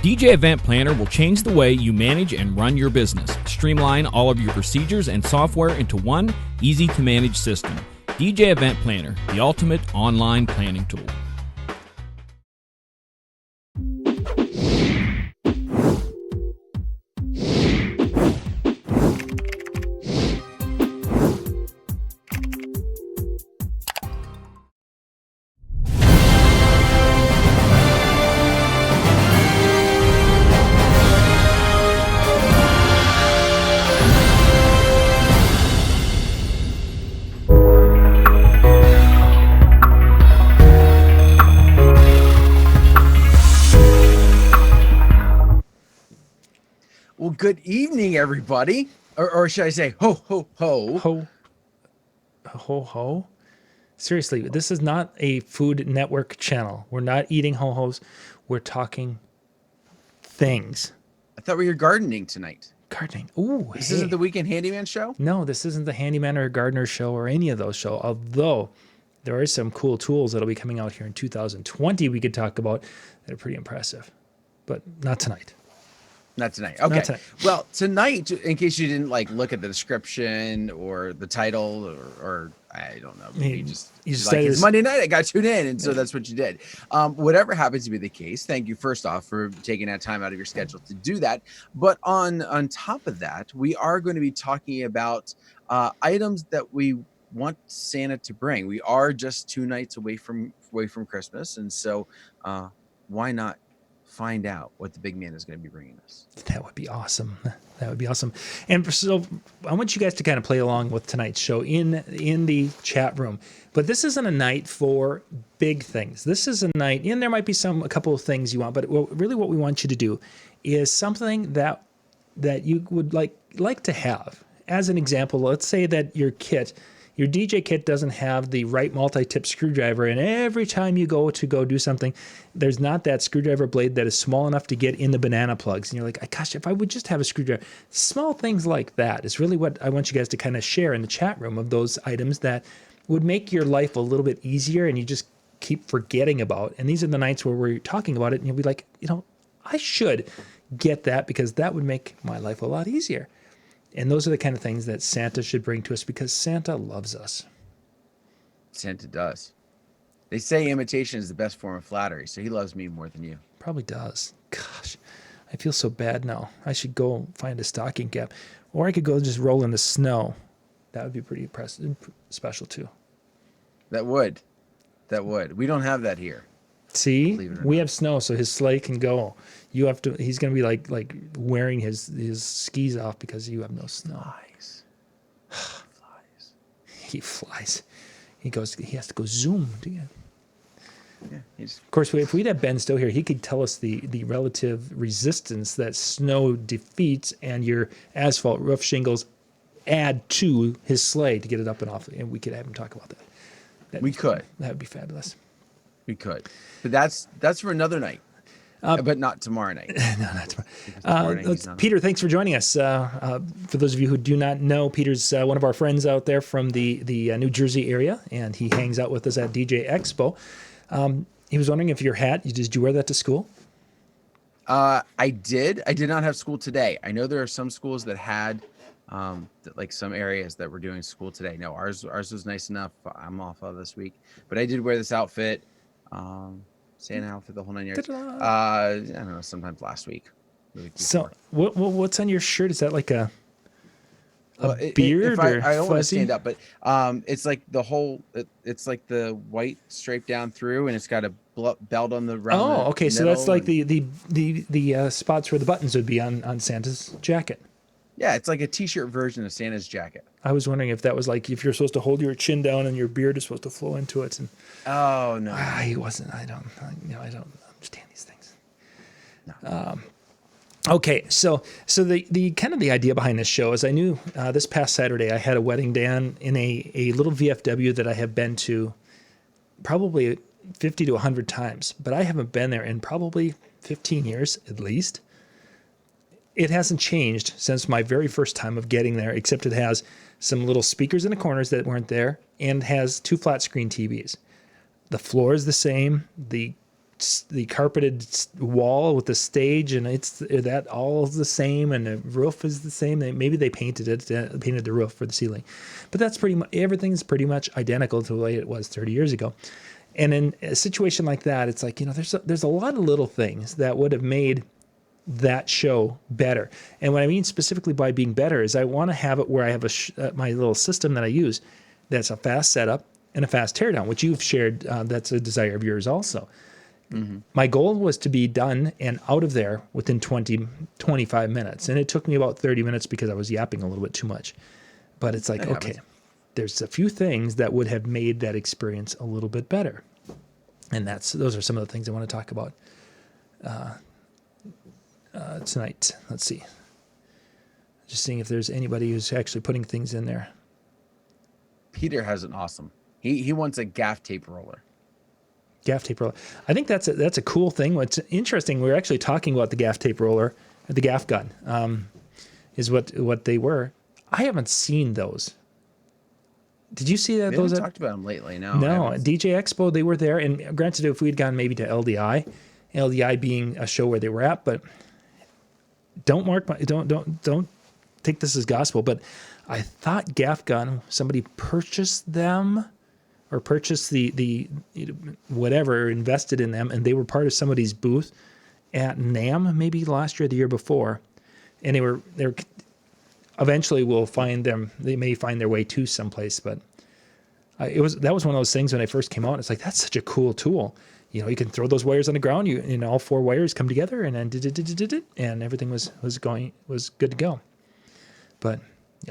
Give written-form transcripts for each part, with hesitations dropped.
DJ Event Planner will change the way you manage and run your business. Streamline all of your procedures and software into one easy-to-manage system. DJ Event Planner, the ultimate online planning tool. Well, good evening, everybody. Or should I say, ho, ho, ho. Ho, ho, ho. Seriously, this is not a Food Network channel. We're not eating ho-hos. We're talking things. I thought we were gardening tonight. Gardening. Ooh, This isn't the Weekend Handyman show? No, this isn't the Handyman or Gardener show or any of those shows. Although there are some cool tools that'll be coming out here in 2020 we could talk about that are pretty impressive. But not tonight. Not tonight. Okay. Not tonight. Well, tonight, in case you didn't look at the description or the title or I don't know, you just like, it's Monday night, I got to tune in, and so that's what you did. Whatever happens to be the case, thank you first off for taking that time out of your schedule to do that. But on top of that, we are going to be talking about items that we want Santa to bring. We are just 2 nights away from Christmas, and so why not find out what the big man is going to be bringing us? That would be awesome. That would be awesome. And so I want you guys to kind of play along with tonight's show in the chat room. But this isn't a night for big things. This is a night, and there might be a couple of things you want, but really what we want you to do is something that you would like to have. As an example, let's say that your DJ kit doesn't have the right multi-tip screwdriver, and every time you go do something, there's not that screwdriver blade that is small enough to get in the banana plugs. And you're like, gosh, if I would just have a screwdriver. Small things like that is really what I want you guys to kind of share in the chat room, of those items that would make your life a little bit easier and you just keep forgetting about. And these are the nights where we're talking about it and you'll be like, I should get that because that would make my life a lot easier. And those are the kind of things that Santa should bring to us because Santa loves us. Santa does. They say imitation is the best form of flattery, so he loves me more than you. Probably does. Gosh, I feel so bad now. I should go find a stocking cap. Or I could go just roll in the snow. That would be pretty impressive, special too. That would. We don't have that here. See, we have snow, so his sleigh can go. He's going to be like wearing his skis off because you have no snow. Flies. He flies. He has to go zoom. Yeah, of course, if we'd have Ben still here, he could tell us the relative resistance that snow defeats and your asphalt roof shingles add to his sleigh to get it up and off. And we could have him talk about that. We could. That would be fabulous. We could. But that's for another night. But not tomorrow night. No, not tomorrow. Peter, thanks for joining us. For those of you who do not know, Peter's one of our friends out there from the New Jersey area, and he hangs out with us at DJ Expo. He was wondering if your hat, did you wear that to school? I did. I did not have school today. I know there are some schools that had, some areas that were doing school today. No, ours was nice enough. I'm off of this week. But I did wear this outfit. Santa outfit, the whole 9 yards. I don't know, sometimes last week. So what's on your shirt? Is that like a beard? I don't want to stand up, but it's like the whole. It's like the white stripe down through, and it's got a belt on the round. Oh, okay. So that's like the spots where the buttons would be on Santa's jacket. Yeah, it's like a t-shirt version of Santa's jacket. I was wondering if that was like if you're supposed to hold your chin down and your beard is supposed to flow into it. And oh no, he wasn't. I don't understand these things. No. Okay, so the kind of the idea behind this show is I knew this past Saturday I had a wedding down in a little VFW that I have been to probably 50 to 100 times, but I haven't been there in probably 15 years at least. It hasn't changed since my very first time of getting there, except it has some little speakers in the corners that weren't there and has 2 flat screen TVs. The floor is the same. The the carpeted wall with the stage, and it's that all is the same, and the roof is the same. Maybe they painted the roof for the ceiling, but that's pretty much everything's pretty much identical to the way it was 30 years ago. And in a situation like that, it's like, there's a lot of little things that would have made that show better. And what I mean specifically by being better is I want to have it where I have my little system that I use that's a fast setup and a fast teardown, which you've shared. That's a desire of yours also. Mm-hmm. My goal was to be done and out of there within 25 minutes. And it took me about 30 minutes because I was yapping a little bit too much. But it's like, okay, there's a few things that would have made that experience a little bit better. And those are some of the things I want to talk about tonight. Let's see. Just seeing if there's anybody who's actually putting things in there. Peter has an awesome. He wants a gaff tape roller. Gaff tape roller. I think that's a cool thing. What's interesting, we were actually talking about the gaff tape roller, the gaff gun, is what they were. I haven't seen those. Did you see that? We haven't talked about them lately. No. DJ Expo, they were there, and granted, if we'd gone maybe to LDI being a show where they were at, but don't take this as gospel. But I thought gaff gun, somebody purchased them. Or purchased the whatever, invested in them, and they were part of somebody's booth at NAMM maybe last year or the year before, and they're eventually we'll find them. They may find their way to someplace, but that was one of those things when I first came out. It's like, that's such a cool tool. You can throw those wires on the ground. All four wires come together, and then and everything was good to go. But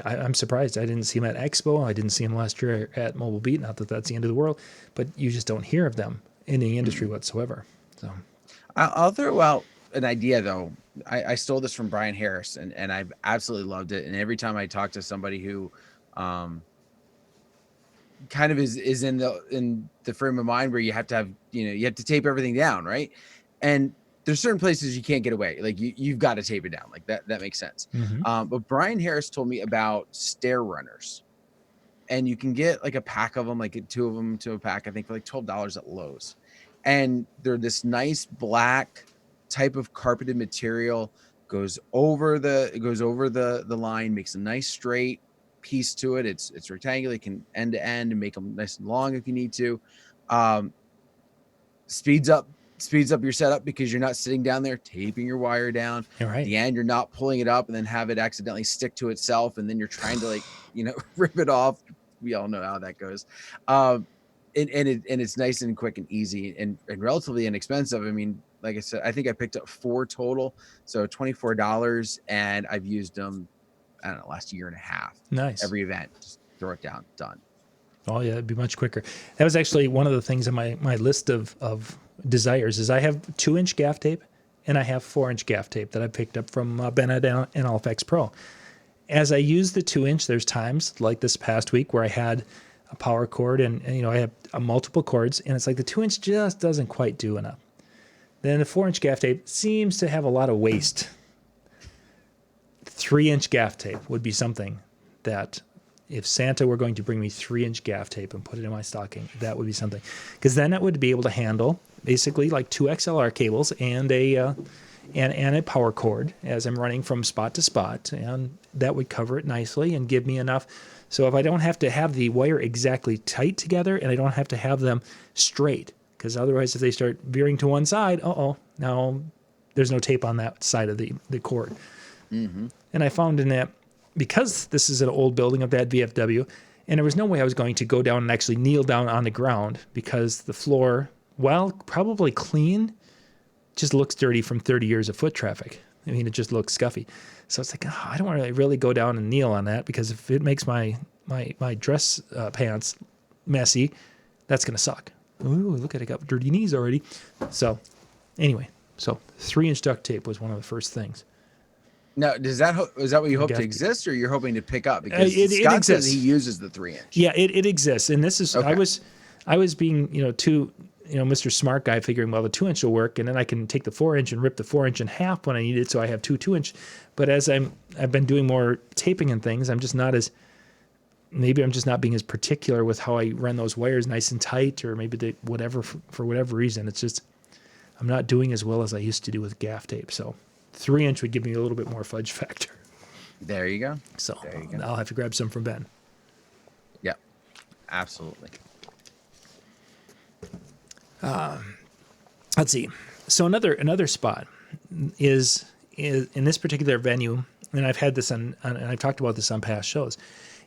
I'm surprised I didn't see him at Expo. I didn't see him last year at Mobile Beat. Not that that's the end of the world, but you just don't hear of them in the industry whatsoever. So, I'll throw out an idea though. I stole this from Brian Harris, and I've absolutely loved it. And every time I talk to somebody who, kind of is in the frame of mind where you have to have you have to tape everything down, right? And there's certain places you can't get away. Like you've got to tape it down. Like that makes sense. Mm-hmm. But Brian Harris told me about stair runners, and you can get like a pack of them, like 2 of them to a pack, I think for like $12 at Lowe's. And they're this nice black type of carpeted material, goes over the line, makes a nice straight piece to it. It's rectangular, you can end to end and make them nice and long if you need to. Speeds up your setup because you're not sitting down there taping your wire down. You're right. At the end, you're not pulling it up and then have it accidentally stick to itself, and then you're trying to rip it off. We all know how that goes. And it's nice and quick and easy and relatively inexpensive. I mean, like I said, I think I picked up 4 total, so $24, and I've used them, I don't know, last year and a half. Nice. Every event, just throw it down, done. Oh yeah, it'd be much quicker. That was actually one of the things on my list of desires is I have 2-inch gaff tape and I have 4-inch gaff tape that I picked up from Bennett and LFX Pro. As I use the 2-inch, there's times like this past week where I had a power cord and I have multiple cords, and it's like the 2-inch just doesn't quite do enough. Then the 4-inch gaff tape seems to have a lot of waste. 3-inch gaff tape would be something that if Santa were going to bring me 3-inch gaff tape and put it in my stocking, that would be something. Because then it would be able to handle basically like 2 XLR cables and a power cord as I'm running from spot to spot, and that would cover it nicely and give me enough. So if I don't have to have the wire exactly tight together, and I don't have to have them straight, because otherwise if they start veering to one side, now there's no tape on that side of the cord. Mm-hmm. And I found in that, because this is an old building of that VFW, and there was no way I was going to go down and actually kneel down on the ground, because the floor, while probably clean, just looks dirty from 30 years of foot traffic. I mean, it just looks scuffy. So it's like, I don't want to really go down and kneel on that, because if it makes my dress pants messy, that's going to suck. Ooh, look at it, got dirty knees already. So anyway, 3-inch duct tape was one of the first things. Now, is that what you hope to exist, or you're hoping to pick up? Because Scott says he uses the 3-inch. Yeah, it exists, and this is okay. I was being Mr. Smart guy, figuring, well, the 2-inch will work, and then I can take the 4-inch and rip the 4-inch in half when I need it, so I have 2 2-inch. But as I've been doing more taping and things, I'm just not being as particular with how I run those wires nice and tight, or maybe for whatever reason, it's just I'm not doing as well as I used to do with gaff tape. So 3-inch would give me a little bit more fudge factor. There you go. So I'll have to grab some from Ben. Yeah, absolutely. Let's see. So another spot is in this particular venue, and I've had this and I've talked about this on past shows,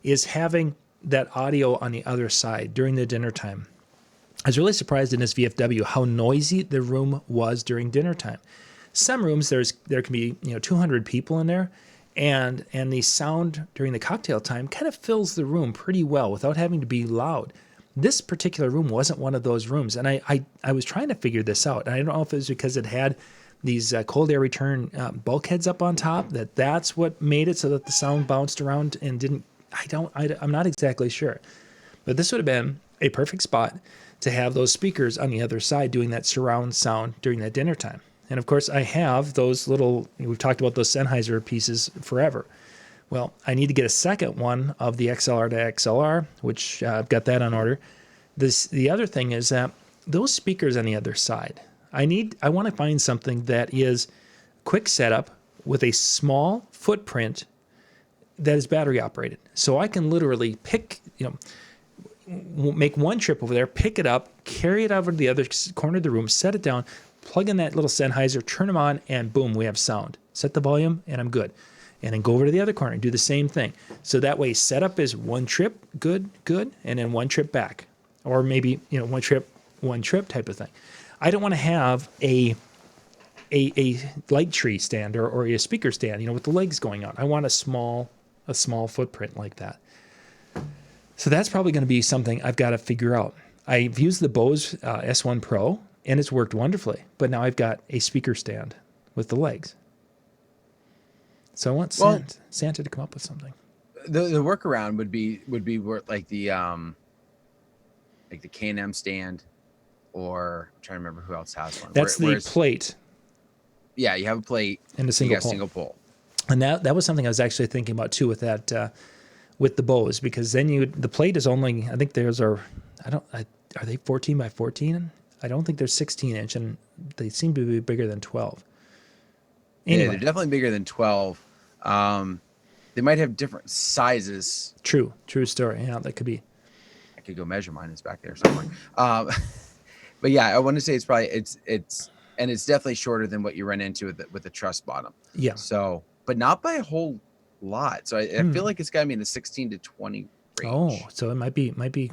is having that audio on the other side during the dinner time. I was really surprised in this VFW how noisy the room was during dinner time. Some rooms there can be 200 people in there, and the sound during the cocktail time kind of fills the room pretty well without having to be loud. This particular room wasn't one of those rooms, and I was trying to figure this out. And I don't know if it was because it had these cold air return bulkheads up on top, that's what made it so that the sound bounced around and didn't. I'm not exactly sure, but this would have been a perfect spot to have those speakers on the other side doing that surround sound during that dinner time. And of course, I have those little. We've talked about those Sennheiser pieces forever. Well, I need to get a second one of the XLR to XLR, which I've got that on order. The other thing is that those speakers on the other side, I want to find something that is quick setup with a small footprint that is battery operated. So I can literally make one trip over there, pick it up, carry it over to the other corner of the room, set it down, plug in that little Sennheiser, turn them on, and boom, we have sound. Set the volume, and I'm good. And then go over to the other corner and do the same thing. So that way, setup is one trip, good, and then one trip back. Or maybe, one trip type of thing. I don't want to have a light tree stand or a speaker stand, with the legs going on. I want a small footprint like that. So that's probably going to be something I've got to figure out. I've used the Bose S1 Pro, and it's worked wonderfully. But now I've got a speaker stand with the legs. So I want Santa to come up with something. The workaround would be like the K&M stand, or I'm trying to remember who else has one. That's the plate. Yeah, you have a plate and a single pole. And that was something I was actually thinking about too with that with the Bose, because then the plate is only, I think theirs are they 14 by 14? I don't think they're 16-inch, and they seem to be bigger than 12. Anyway. Yeah, they're definitely bigger than 12. They might have different sizes. True story. Yeah, that could be. I could go measure mine. It's back there somewhere. But yeah, I want to say it's probably it's definitely shorter than what you run into with the truss bottom. Yeah. So, but not by a whole lot. So I feel like it's got to be in the 16 to 20 range. Oh, so it might be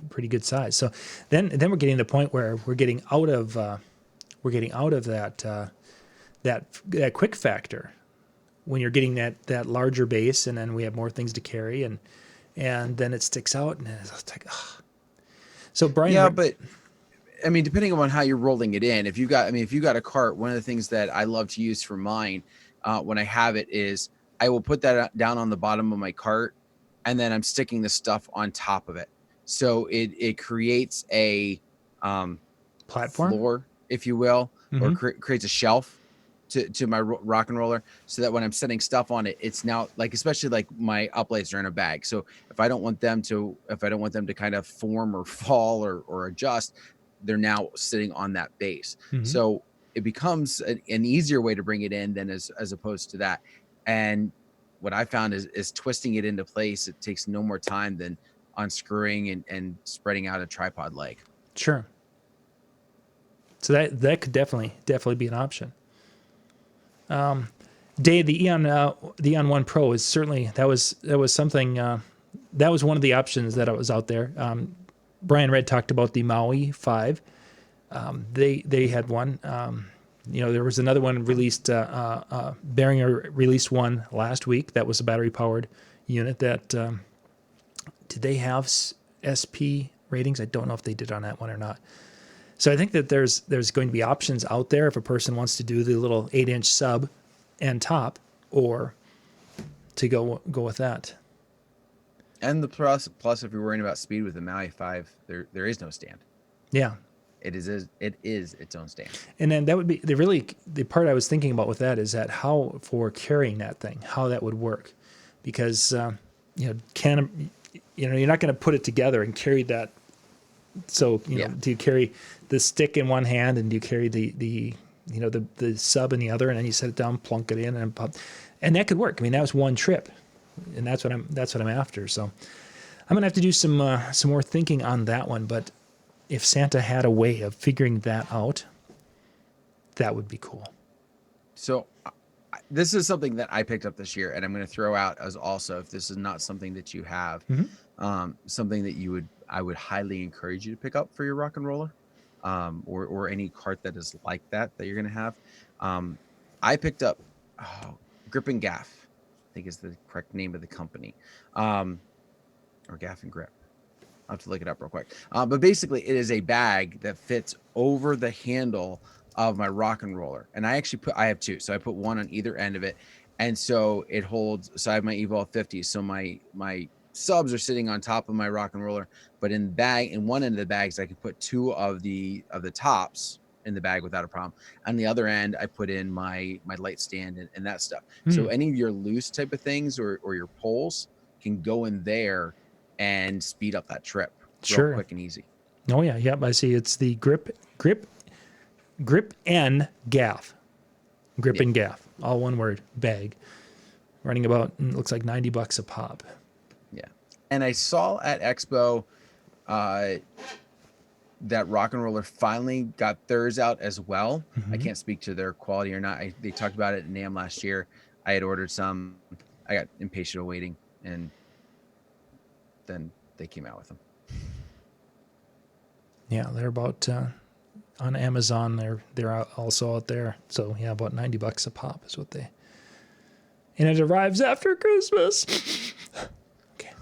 pretty good size. So then we're getting to the point where we're getting out of that quick factor when you're getting that larger base, and then we have more things to carry, and then it sticks out, and it's like, ugh. So Brian, yeah, but I mean, depending on how you're rolling it in, if you got a cart, one of the things that I love to use for mine when I have it is I will put that down on the bottom of my cart, and then I'm sticking the stuff on top of it. So it creates a platform floor, if you will, or creates a shelf to my rock and roller, so that when I'm setting stuff on it, it's now like, especially like my uplays are in a bag. So if I don't want them to kind of form or fall or adjust, they're now sitting on that base. So it becomes an easier way to bring it in than as opposed to that. And what I found is twisting it into place. It takes no more time than unscrewing and spreading out a tripod leg. Sure. So that could definitely be an option. Dave, the Eon 1 Pro is certainly, that was something, that was one of the options that was out there. Brian Red talked about the Maui 5. They had one. There was another one released, Behringer released one last week that was a battery powered unit that, did they have SP ratings? I don't know if they did on that one or not. So I think that there's going to be options out there if a person wants to do the little 8-inch sub and top, or to go with that. And the plus, if you're worrying about speed with the Maui 5, there is no stand. Yeah, it is its own stand. And then that would be the part I was thinking about with that is that how for carrying that thing, how that would work, because you're not going to put it together and carry that. So do you carry the stick in one hand, and do you carry the the sub in the other, and then you set it down, plunk it in, and pop, and that could work. I mean, that was one trip, and that's what I'm after. So I'm gonna have to do some more thinking on that one. But if Santa had a way of figuring that out, that would be cool. So this is something that I picked up this year, and I'm going to throw out as also, if this is not something that you have, something that I would highly encourage you to pick up for your rock and roller, or any cart that is like that you're going to have. I picked up Grip and Gaff, I think is the correct name of the company, or Gaff and Grip. I'll have to look it up real quick. But basically, it is a bag that fits over the handle of my rock and roller, and I have two, so I put one on either end of it, and so it holds. So I have my Evolve 50, so my subs are sitting on top of my rock and roller, but in one end of the bags I could put two of the tops in the bag without a problem. On the other end, I put in my light stand and that stuff. So any of your loose type of things or your poles can go in there and speed up that trip real quick and easy. Oh yeah, yep. I see. It's the grip and gaff, and gaff, all one word, bag, running about, it looks like $90 a pop. Yeah. And I saw at Expo that Rock and Roller finally got theirs out as well. I can't speak to their quality or not. They talked about it at NAMM last year. I had ordered some. I got impatient of waiting, and then they came out with them. Yeah, they're about on Amazon. They're also out there. So yeah, about $90 a pop is what they. And it arrives after Christmas. Okay.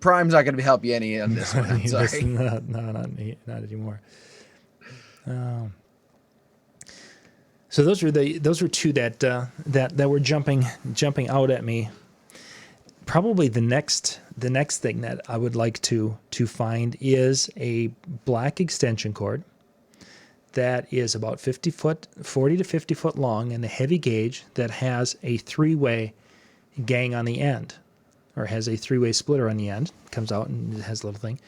Prime's not going to help you any on this one. I'm sorry. Not anymore. So those were two that were jumping out at me. Probably the next thing that I would like to find is a black extension cord that is about 40 to 50 foot long, and a heavy gauge that has a 3-way gang on the end, or has a 3-way splitter on the end. It comes out and it has a little thing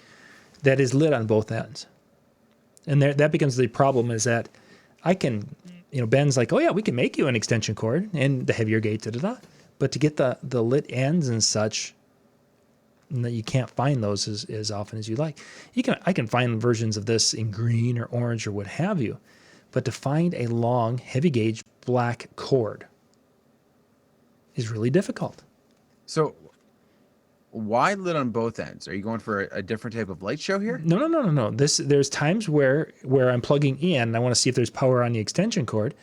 that is lit on both ends. And that becomes the problem, is that I can, Ben's like, oh yeah, we can make you an extension cord and the heavier gauge, but to get the lit ends and such, that you can't find those as often as you like. I can find versions of this in green or orange or what have you, but to find a long, heavy gauge black cord is really difficult. So why lit on both ends? Are you going for a different type of light show here? No. There's times where I'm plugging in and I want to see if there's power on the extension cord.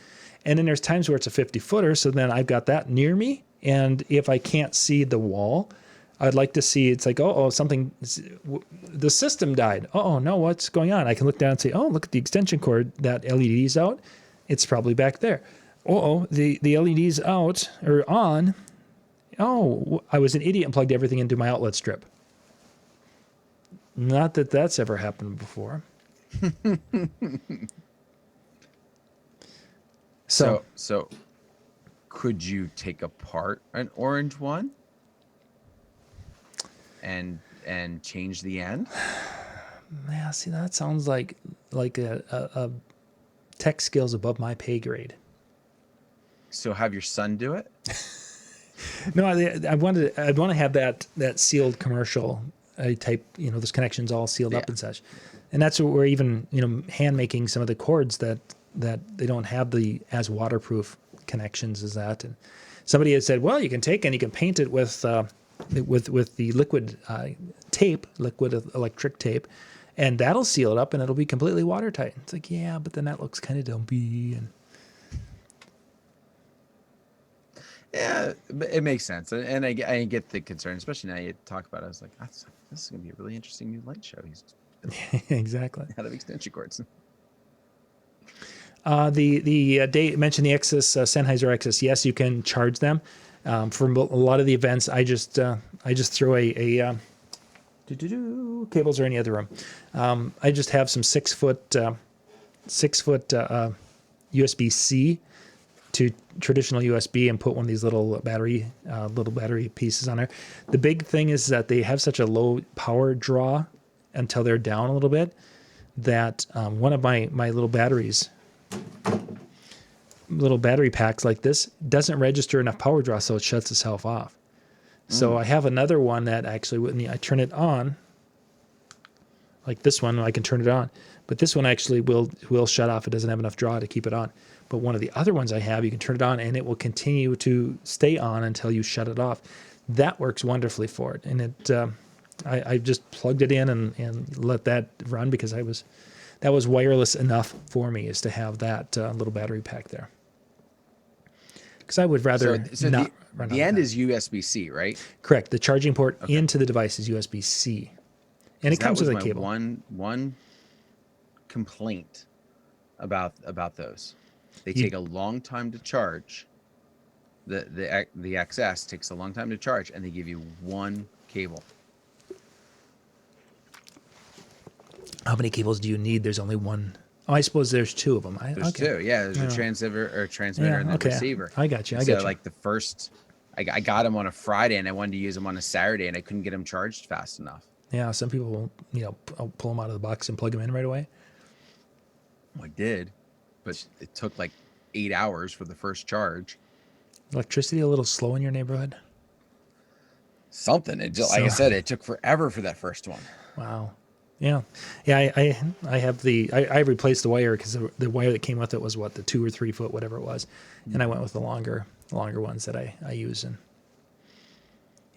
And then there's times where it's a 50-footer, so then I've got that near me. And if I can't see the wall, I'd like to see, it's like, something, the system died. No, what's going on? I can look down and say, look at the extension cord, that LED's out. It's probably back there. The LED's out or on. I was an idiot and plugged everything into my outlet strip. Not that that's ever happened before. So could you take apart an orange one and change the end? Yeah, see, that sounds like a tech skills above my pay grade. So have your son do it? No, I want to have that sealed commercial type. Those connections all sealed up and such, and that's what we're even hand making some of the cords that they don't have the as waterproof connections as that. And somebody had said, well, you can take and you can paint it with the liquid tape, liquid electric tape, and that'll seal it up and it'll be completely watertight. It's like, yeah, but then that looks kind of dumpy. And yeah, it makes sense, and I get the concern, especially now you talk about it. I was like, this is gonna be a really interesting new light show. He's exactly out of extension cords. The Dave mentioned the Exus, Sennheiser Exus. Yes, you can charge them. For a lot of the events, I just throw a cables are in the other room. I just have some 6 foot USB-C to traditional USB and put one of these little battery pieces on there. The big thing is that they have such a low power draw until they're down a little bit that one of my little batteries little battery packs like this doesn't register enough power draw, so it shuts itself off. So I have another one that actually, when I turn it on, like this one, I can turn it on. But this one actually will shut off. It doesn't have enough draw to keep it on. But one of the other ones I have, you can turn it on, and it will continue to stay on until you shut it off. That works wonderfully for it. And I just plugged it in and let that run because that was wireless enough for me, is to have that little battery pack there. Because I would rather not run the end is USB-C, right? Correct. The charging port into the device is USB-C. And it comes with a cable. One complaint about those. They take a long time to charge. The XS takes a long time to charge, and they give you one cable. How many cables do you need? There's only one. Oh, I suppose there's two of them. There's two. Yeah, there's a transmitter and the receiver. I got you. So like the first, I got them on a Friday, and I wanted to use them on a Saturday, and I couldn't get them charged fast enough. Yeah, some people will, pull them out of the box and plug them in right away. I did, but it took like 8 hours for the first charge. Electricity a little slow in your neighborhood? Something. Like I said, it took forever for that first one. Wow. Yeah. I have I replaced the wire because the wire that came with it was the 2 or 3 foot, whatever it was. And I went with the longer ones that I use. And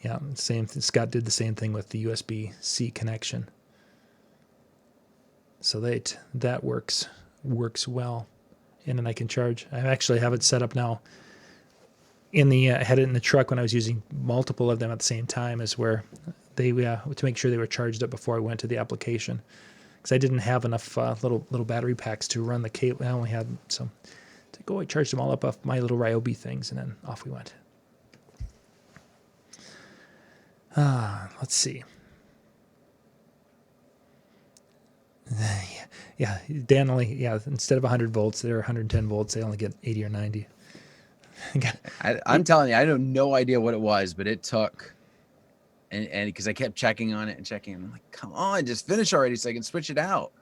yeah, Scott did the same thing with the USB-C connection. So that works well. And then I can charge. I actually have it set up now I had it in the truck when I was using multiple of them at the same time, is where they to make sure they were charged up before I went to the application, because I didn't have enough little battery packs to run the cable. I only had some. To go, I charged them all up off my little Ryobi things, and then off we went. Let's see. Yeah, Dan only, instead of 100 volts, they're 110 volts. They only get 80 or 90. I'm telling you, I have no idea what it was, but it took, and because I kept checking on it and checking, and I'm like, come on, just finish already so I can switch it out.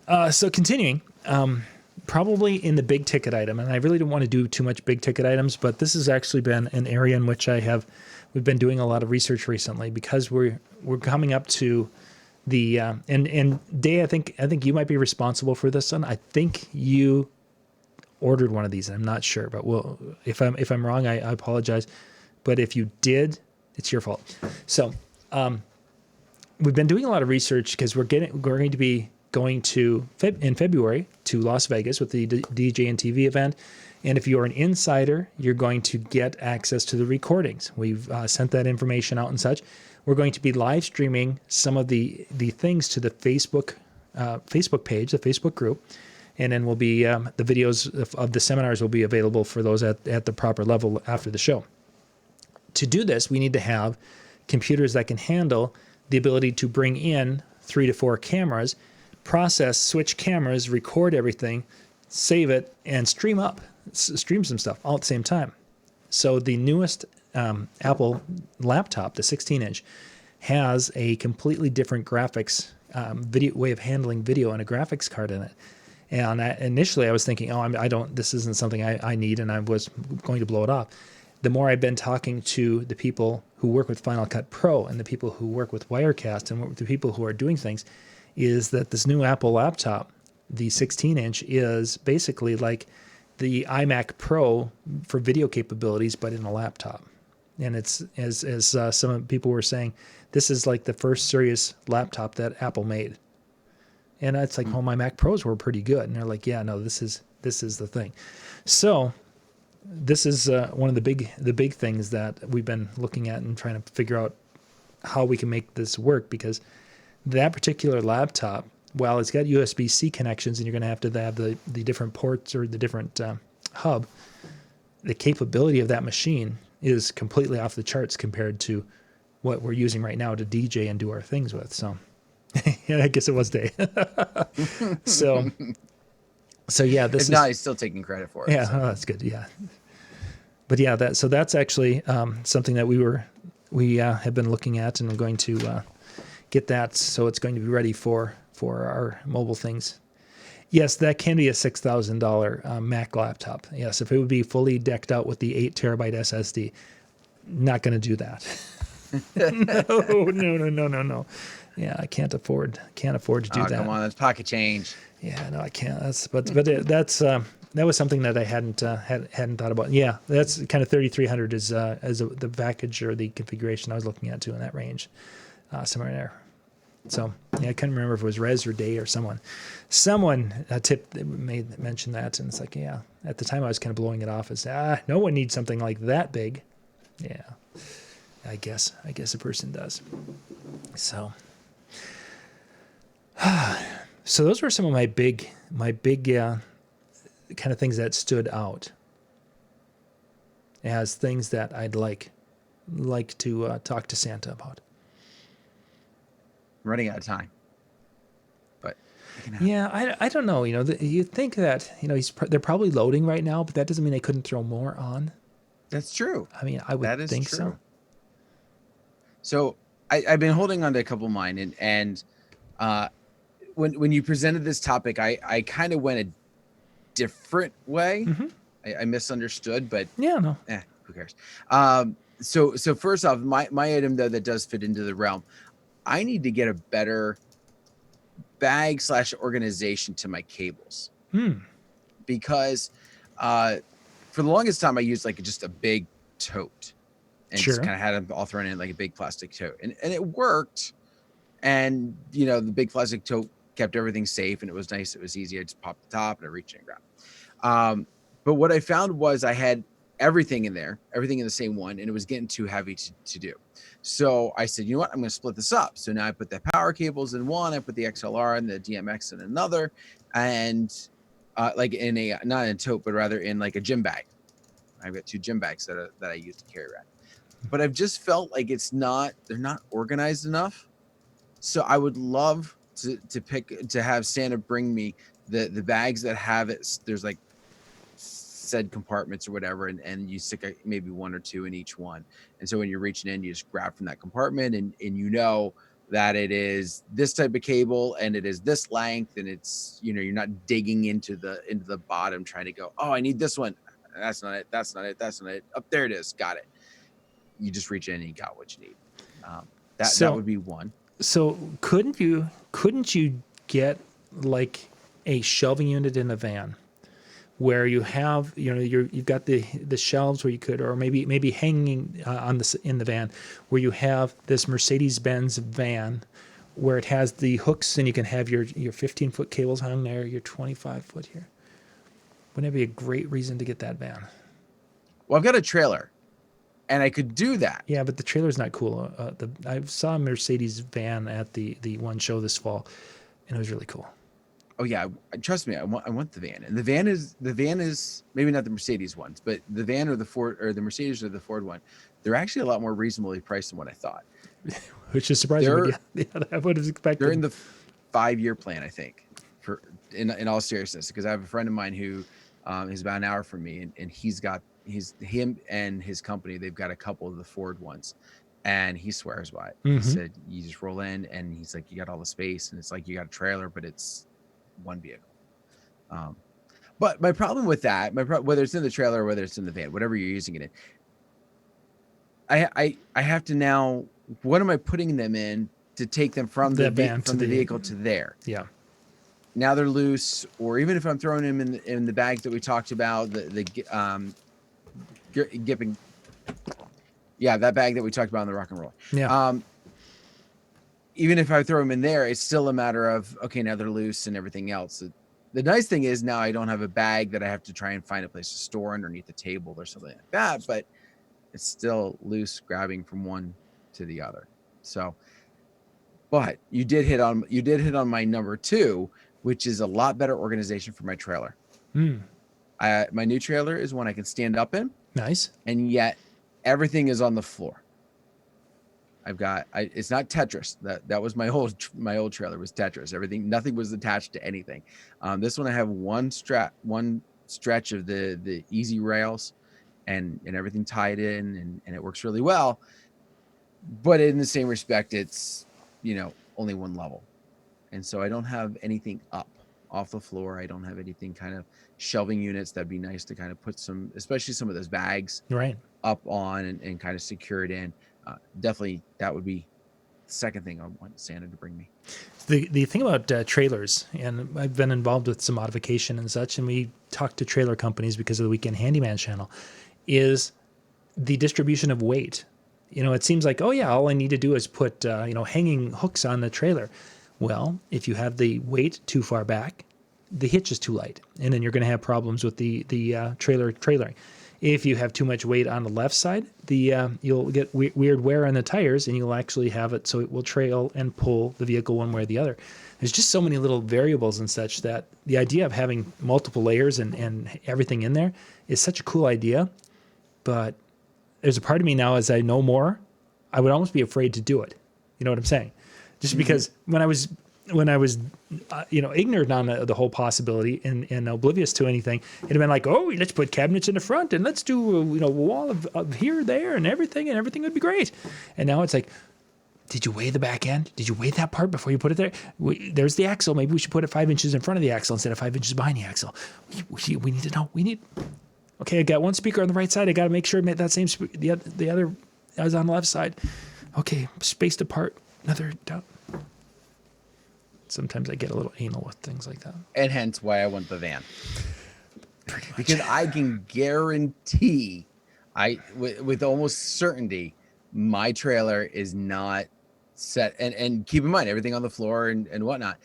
Yeah. So continuing, probably in the big ticket item, and I really don't want to do too much big ticket items, but this has actually been an area in which we've been doing a lot of research recently, because we're coming up to the and Day, I think you might be responsible for this one. I think you ordered one of these. I'm not sure, but if I'm wrong, I apologize. But if you did, it's your fault. So we've been doing a lot of research because we're going to be going in February to Las Vegas with the DJNTV event. And if you're an insider, you're going to get access to the recordings. We've sent that information out and such. We're going to be live streaming some of the things to the Facebook page, the Facebook group. And then the videos of the seminars will be available for those at the proper level after the show. To do this, we need to have computers that can handle the ability to bring in 3 to 4 cameras, switch cameras, record everything, save it, and stream some stuff all at the same time. So the newest Apple laptop, the 16-inch, has a completely different graphics way of handling video and a graphics card in it. And initially I was thinking, this isn't something I need, and I was going to blow it off. The more I've been talking to the people who work with Final Cut Pro and the people who work with Wirecast and the people who are doing things, is that this new Apple laptop, the 16-inch, is basically like the iMac Pro for video capabilities, but in a laptop. And it's, as some people were saying, this is like the first serious laptop that Apple made. And it's like, my Mac Pros were pretty good. And they're like, yeah, no, this is the thing. So this is one of the big things that we've been looking at and trying to figure out how we can make this work, because that particular laptop, while it's got USB-C connections and you're going to have the different ports or the different hub, the capability of that machine is completely off the charts compared to what we're using right now to DJ and do our things with. So yeah, I guess it was Day. so yeah, he's still taking credit for it. Yeah, so. That's good. Yeah. But yeah, that's actually something that we have been looking at, and we're going to get that, so it's going to be ready for our mobile things. Yes, that can be a $6,000 Mac laptop. Yes, if it would be fully decked out with the 8 terabyte SSD, not going to do that. No. Yeah, I can't afford to do that. Come on, that's pocket change. Yeah, no, I can't. That was something that I hadn't thought about. Yeah, that's kind of 3,300 is the package or the configuration I was looking at too in that range, somewhere there. So yeah, I couldn't remember if it was Rez or Day or someone mentioned that, and it's like, yeah. At the time, I was kind of blowing it off as no one needs something like that big. Yeah, I guess a person does. So, so those were some of my big kind of things that stood out as things that I'd like to talk to Santa about. I'm running out of time, but yeah, I don't know. You'd think that they're probably loading right now, but that doesn't mean they couldn't throw more on. That's true. I mean, I would think so. So I've been holding on to a couple of mine, and when you presented this topic, I kind of went a different way. Mm-hmm. I misunderstood, but no, who cares? So first off, my item though that does fit into the realm, I need to get a better bag / organization to my cables, because for the longest time I used like just a big tote and just kind of had them all thrown in like a big plastic tote, and it worked. And the big plastic tote kept everything safe, and it was nice. It was easy. I just popped the top and I reached in and grabbed. But what I found was I had everything in there, everything in the same one, and it was getting too heavy to do. So I said, you know what, I'm going to split this up. So now I put the power cables in one, I put the XLR and the DMX in another, and like in not in a tote, but rather in like a gym bag. I've got 2 gym bags that I use to carry around. But I've just felt like they're not organized enough. So I would love to have Santa bring me the bags that have it. There's like said compartments or whatever, and you stick maybe 1 or 2 in each one. And so when you're reaching in, you just grab from that compartment, and that it is this type of cable and it is this length, and it's you're not digging into the bottom trying to go, oh, I need this one. That's not it. That's not it. That's not it. Up there it is. Got it. You just reach in and you got what you need. That would be one. So couldn't you get like a shelving unit in a van where you have you've got the shelves where you could, or maybe hanging in the van where you have this Mercedes-Benz van where it has the hooks and you can have your 15-foot cables hung there, your 25-foot here. Wouldn't it be a great reason to get that van? Well, I've got a trailer, and I could do that. Yeah, but the trailer's not cool. I saw a Mercedes van at the one show this fall, and it was really cool. Oh yeah, trust me, I want the van. And the van is maybe not the Mercedes ones, but the van or the Ford or the Mercedes or the Ford one, they're actually a lot more reasonably priced than what I thought. Which is surprising. Yeah, I would have expected. They're in the 5-year plan, I think. For in all seriousness, because I have a friend of mine who is about an hour from me, and him and his company, they've got a couple of the Ford ones, and he swears by it. Mm-hmm. He said you just roll in, and he's like, you got all the space, and it's like you got a trailer, but it's one vehicle. But my problem with that, whether it's in the trailer or whether it's in the van, whatever you're using it in, I have to now, what am I putting them in to take them from the van from the vehicle to there? Yeah. Now they're loose, or even if I'm throwing them in the bags that we talked about, that bag that we talked about in the rock and roll. Yeah. Even if I throw them in there, it's still a matter of, okay, now they're loose and everything else. The nice thing is now I don't have a bag that I have to try and find a place to store underneath the table or something like that, but it's still loose, grabbing from one to the other. So, but you did hit on my number 2, which is a lot better organization for my trailer. My new trailer is one I can stand up in. Nice. And yet everything is on the floor. It's not Tetris. That was my old trailer was Tetris. Nothing was attached to anything. This one I have one stretch of the easy rails and everything tied in, and it works really well. But in the same respect, it's only one level, and so I don't have anything up. off the floor. I don't have anything kind of shelving units. That'd be nice to kind of put some, especially some of those bags up on and kind of secure it in. Definitely that would be the second thing I want Santa to bring me. The thing about trailers, and I've been involved with some modification and such, and we talk to trailer companies because of the Weekend Handyman channel, is the distribution of weight. It seems like, oh yeah, all I need to do is put, hanging hooks on the trailer. Well, if you have the weight too far back, the hitch is too light, and then you're going to have problems with the trailering. If you have too much weight on the left side, you'll get weird wear on the tires, and you'll actually have it so it will trail and pull the vehicle one way or the other. There's just so many little variables and such that the idea of having multiple layers and everything in there is such a cool idea. But there's a part of me now, as I know more, I would almost be afraid to do it. You know what I'm saying? Just because when I was ignorant on the whole possibility and oblivious to anything, it'd have been like, oh, let's put cabinets in the front and let's do a wall of here, there, and everything would be great. And now it's like, did you weigh the back end? Did you weigh that part before you put it there? There's the axle. Maybe we should put it 5 inches in front of the axle instead of 5 inches behind the axle. We need to know. Okay, I got one speaker on the right side. I got to make sure that same the other is on the left side. Okay, spaced apart. Another down. Sometimes I get a little anal with things like that. And hence why I want the van. Because I can guarantee, with almost certainty, my trailer is not set. And keep in mind, everything on the floor and whatnot,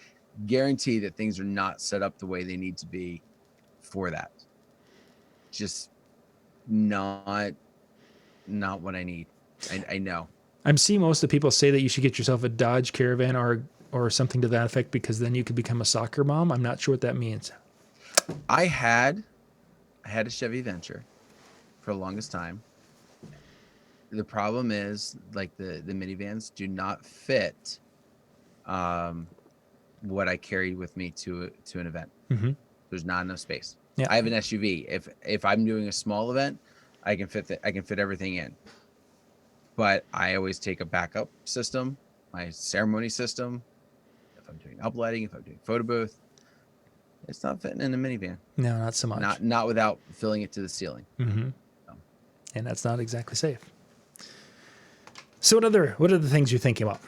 guarantee that things are not set up the way they need to be for that. Just not what I need. I know. I'm seeing most of the people say that you should get yourself a Dodge Caravan or something to that effect, because then you could become a soccer mom. I'm not sure what that means. I had a Chevy Venture for the longest time. The problem is, like, the minivans do not fit what I carried with me to an event. Mm-hmm. There's not enough space. Yeah. I have an SUV. If I'm doing a small event, I can fit everything in. But I always take a backup system, my ceremony system. If I'm doing uplighting, if I'm doing photo booth, it's not fitting in a minivan. No, not so much. Not without filling it to the ceiling. Mm-hmm. So. And that's not exactly safe. So what are the things you're thinking about?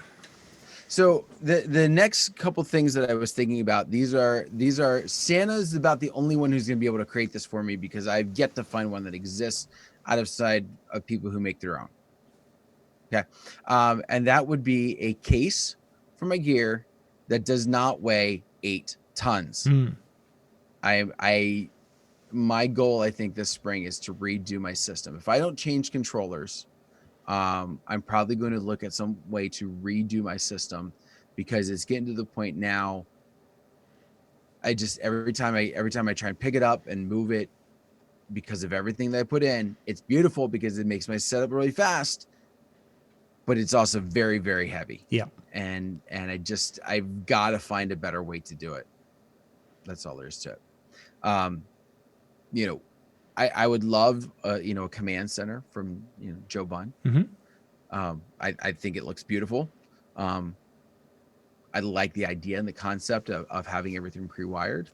So the next couple things that I was thinking about, these are Santa's about the only one who's going to be able to create this for me, because I've yet to find one that exists outside of people who make their own. Okay. And that would be a case for my gear that does not weigh 8 tons. My goal, I think, this spring is to redo my system. If I don't change controllers, I'm probably going to look at some way to redo my system, because it's getting to the point now. Every time I try and pick it up and move it, because of everything that I put in, it's beautiful because it makes my setup really fast, but it's also very, very heavy. Yeah. And I've got to find a better way to do it. That's all there is to it. I would love a command center from Joe Bunn. Mm-hmm. I think it looks beautiful. I like the idea and the concept of having everything pre-wired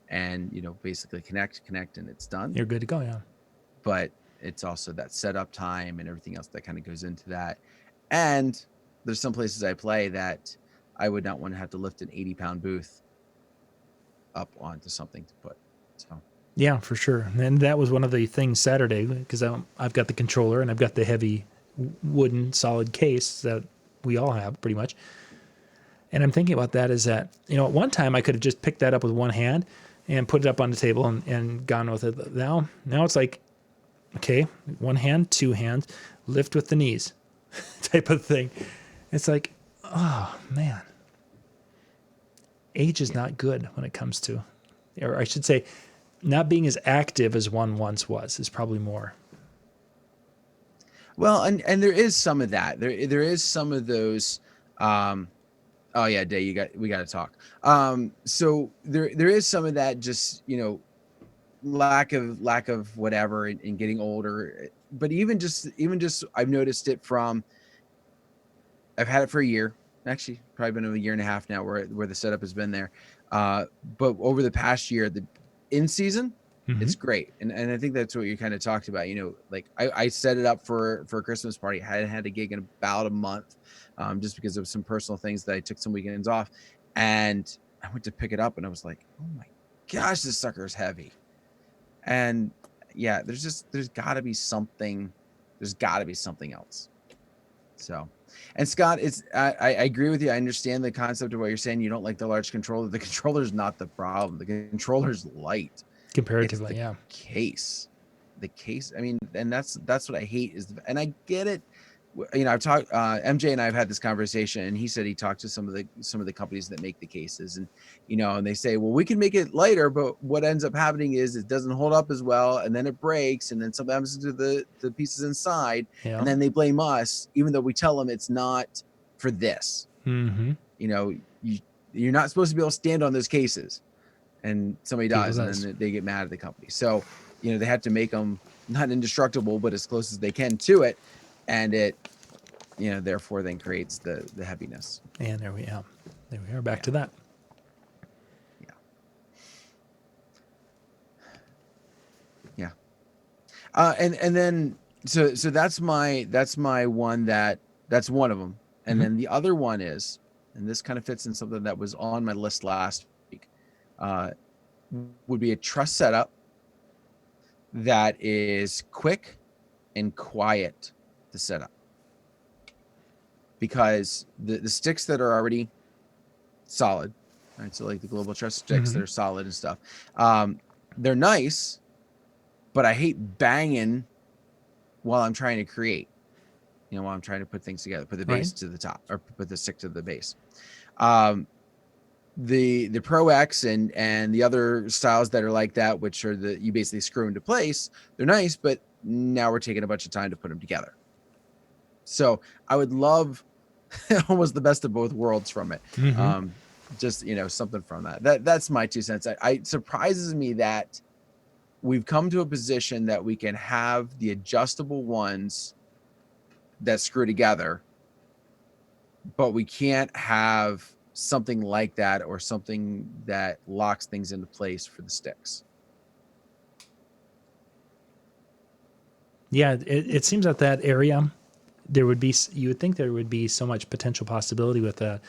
and basically connect and it's done. You're good to go, yeah. But it's also that setup time and everything else that kind of goes into that. And there's some places I play that I would not want to have to lift an 80-pound booth up onto something to put. So. Yeah, for sure. And that was one of the things Saturday, because I've got the controller and I've got the heavy wooden solid case that we all have pretty much. And I'm thinking about that is that, at one time I could have just picked that up with one hand and put it up on the table and gone with it. Now it's like, okay, one hand, two hands, lift with the knees type of thing. It's like, oh man, age is not good when it comes to, or I should say, not being as active as one once was is probably more. Well, and there is some of that. There is some of those. Oh yeah, Day, we got to talk. So there is some of that. Just lack of whatever and getting older. But even just I've noticed it from. I've had it for a year. Actually, probably been a year and a half now, where the setup has been there. But over the past year, the in season, it's great. And I think that's what you kind of talked about. Like I set it up for a Christmas party. I hadn't had a gig in about a month, just because of some personal things that I took some weekends off. And I went to pick it up and I was like, oh my gosh, this sucker is heavy. And yeah, there's gotta be something else. So, and Scott, I agree with you. I understand the concept of what you're saying. You don't like the large controller. The controller's not the problem. The controller's light. Comparatively, The case. I mean, and that's what I hate and I get it. I've talked, MJ and I have had this conversation, and he said he talked to some of the companies that make the cases, and and they say, well, we can make it lighter, but what ends up happening is it doesn't hold up as well, and then it breaks, and then something happens to the pieces inside, and then they blame us, even though we tell them it's not for this. You're not supposed to be able to stand on those cases, and somebody does, and then they get mad at the company. So they have to make them not indestructible, but as close as they can to it. And it, therefore then creates the heaviness. And there we are back to that. Yeah. And then, so that's my one that's one of them. And then the other one is, and this kind of fits in something that was on my list last week, would be a truss setup that is quick and quiet to set up, because the sticks that are already solid, right? So like the global truss sticks that are solid and stuff, they're nice, but I hate banging while I'm trying to create, while I'm trying to put things together, put the base to the top, or put the stick to the base. The Pro X and the other styles that are like that, which are you basically screw into place, they're nice, but now we're taking a bunch of time to put them together. So I would love almost the best of both worlds from it. Just, something from that's my 2 cents. It surprises me that we've come to a position that we can have the adjustable ones that screw together, but we can't have something like that, or something that locks things into place for the sticks. Yeah, it seems that area, you would think there would be so much potential possibility with that.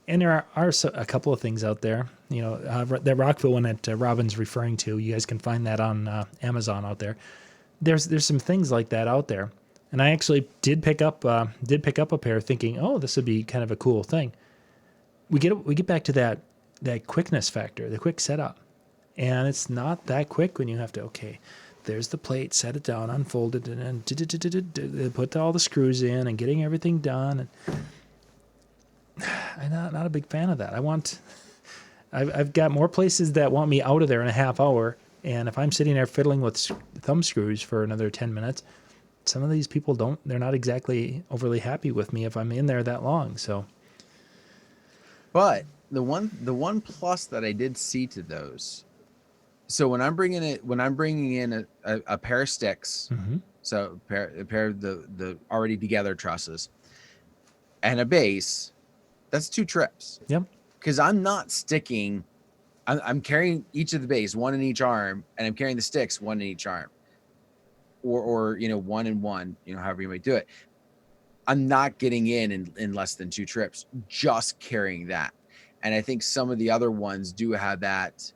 And there are a couple of things out there. That Rockville one that Robin's referring to, you guys can find that on Amazon out there. There's some things like that out there. And I actually did pick up a pair thinking, oh, this would be kind of a cool thing. We get back to that quickness factor, the quick setup. And it's not that quick when you have to, there's the plate, set it down, unfold it, and then put all the screws in and getting everything done. And I'm not a big fan of that. I've got more places that want me out of there in a half hour, and if I'm sitting there fiddling with thumb screws for another 10 minutes, some of these people they're not exactly overly happy with me if I'm in there that long. So, but the one plus that I did see to those. So when I'm bringing in a pair of sticks, so a pair of the already together trusses, and a base, that's 2 trips. Yep. Because I'm not sticking, I'm carrying each of the base, one in each arm, and I'm carrying the sticks, one in each arm, or one and one, however you might do it. I'm not getting in less than 2 trips, just carrying that. And I think some of the other ones do have that.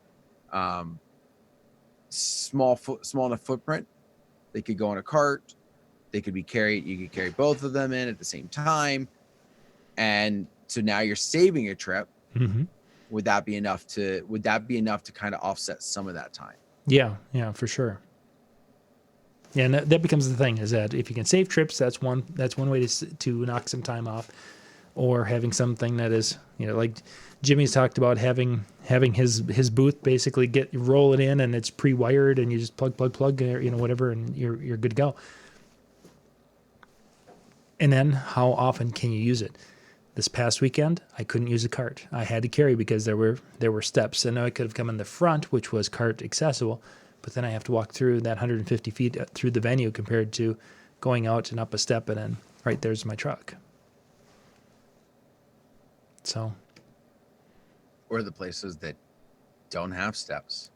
Small enough footprint. They could go in a cart. They could be carried. You could carry both of them in at the same time, and so now you're saving a trip. Would that be enough to kind of offset some of that time? Yeah, for sure. Yeah, and that becomes the thing, is that if you can save trips, that's one way to knock some time off, or having something that is, like Jimmy's talked about, having his booth basically roll it in, and it's pre-wired, and you just plug, whatever, and you're good to go. And then how often can you use it? This past weekend, I couldn't use a cart. I had to carry because there were steps. I know I could have come in the front, which was cart accessible, but then I have to walk through that 150 feet through the venue compared to going out and up a step, and then right there's my truck. So, or the places that don't have steps.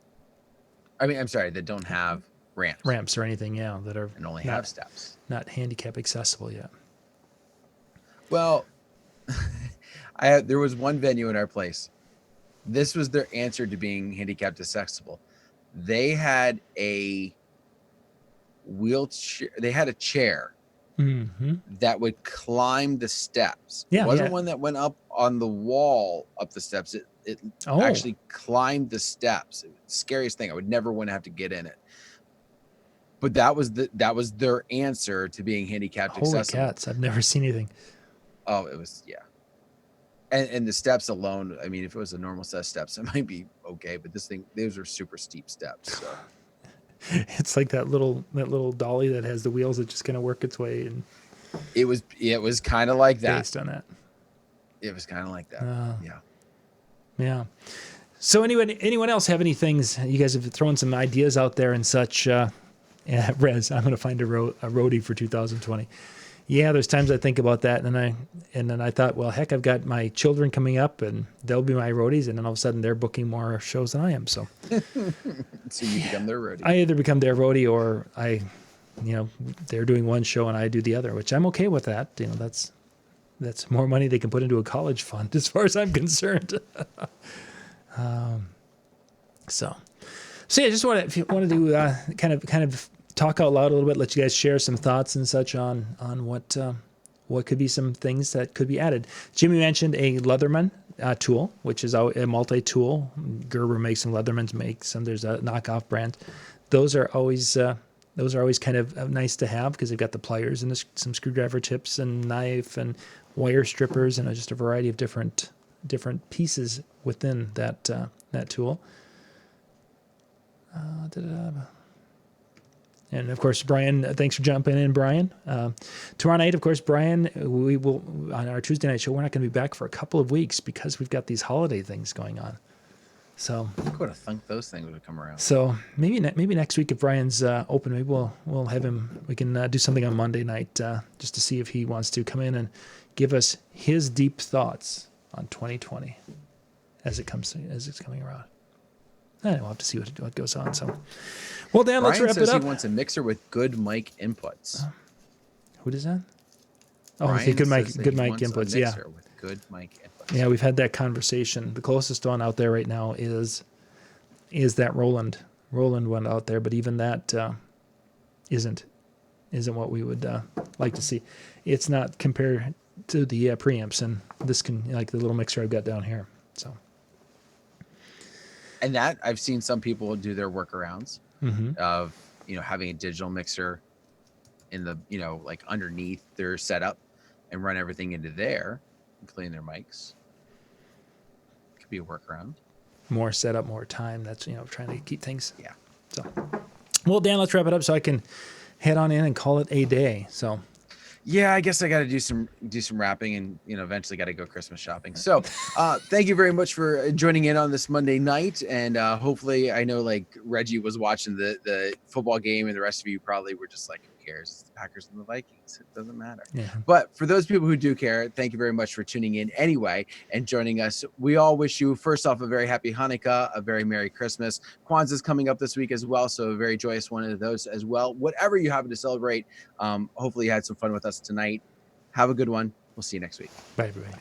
I mean, I'm sorry, that don't have ramps or anything, that are and only have steps, not handicap accessible yet. Well, there was one venue in our place. This was their answer to being handicapped accessible. They had a wheelchair. They had a chair that would climb the steps. It wasn't one that went up on the wall up the steps. It actually climbed the steps. It was the scariest thing. I would never want to have to get in it. But that was their answer to being handicapped accessible. Holy cats! I've never seen anything. Oh, it was and the steps alone. I mean, if it was a normal set of steps, it might be okay. But those are super steep steps. So. It's like that little dolly that has the wheels that just kind of work its way, and it was kind of like that. Based on that, it was kind of like that. Yeah. So anyone else have any things? You guys have thrown some ideas out there and such. Rez, I'm going to find a roadie for 2020. Yeah, there's times I think about that, and then I thought, well, heck, I've got my children coming up, and they'll be my roadies, and then all of a sudden they're booking more shows than I am. So, so you become their roadie. I either become their roadie, or they're doing one show and I do the other, which I'm okay with that. That's more money they can put into a college fund, as far as I'm concerned. So yeah, I just wanted to kind of talk out loud a little bit, let you guys share some thoughts and such on what could be some things that could be added. Jimmy mentioned a Leatherman tool, which is a multi-tool. Gerber makes some, Leatherman's makes some. There's a knockoff brand. Those are always kind of nice to have because they've got the pliers and some screwdriver tips and knife and wire strippers and just a variety of different pieces within that tool. And of course, Brian, thanks for jumping in, Brian. Tomorrow night, of course, Brian, we will, on our Tuesday night show, we're not going to be back for a couple of weeks because we've got these holiday things going on. So I would have thunk those things would come around. So maybe next week, if Brian's open, maybe we'll have him. We can do something on Monday night just to see if he wants to come in and give us his deep thoughts on 2020 as it's coming around. And we'll have to see what goes on. So, well, Dan, let's wrap it up. He wants a mixer with good mic inputs. Who does that? Oh, okay, good mic inputs. Yeah, with good mic inputs. Yeah, we've had that conversation. The closest one out there right now is that Roland one out there, but even that isn't what we would like to see. It's not compared to the preamps, and this can, like the little mixer I've got down here. So. And that I've seen some people do their workarounds of, having a digital mixer in the, like underneath their setup and run everything into there, including their mics. Could be a workaround. More setup, more time. That's, trying to keep things. Yeah. So, well, Dan, let's wrap it up so I can head on in and call it a day. So. Yeah, I guess I got to do some wrapping and, eventually got to go Christmas shopping. So thank you very much for joining in on this Monday night. And hopefully, I know like Reggie was watching the football game and the rest of you probably were just like, who cares? It's the Packers and the Vikings. It doesn't matter. Yeah. But for those people who do care, thank you very much for tuning in anyway and joining us. We all wish you, first off, a very happy Hanukkah, a very Merry Christmas. Kwanzaa's coming up this week as well, so a very joyous one of those as well. Whatever you happen to celebrate, hopefully you had some fun with us tonight. Have a good one. We'll see you next week. Bye, everybody.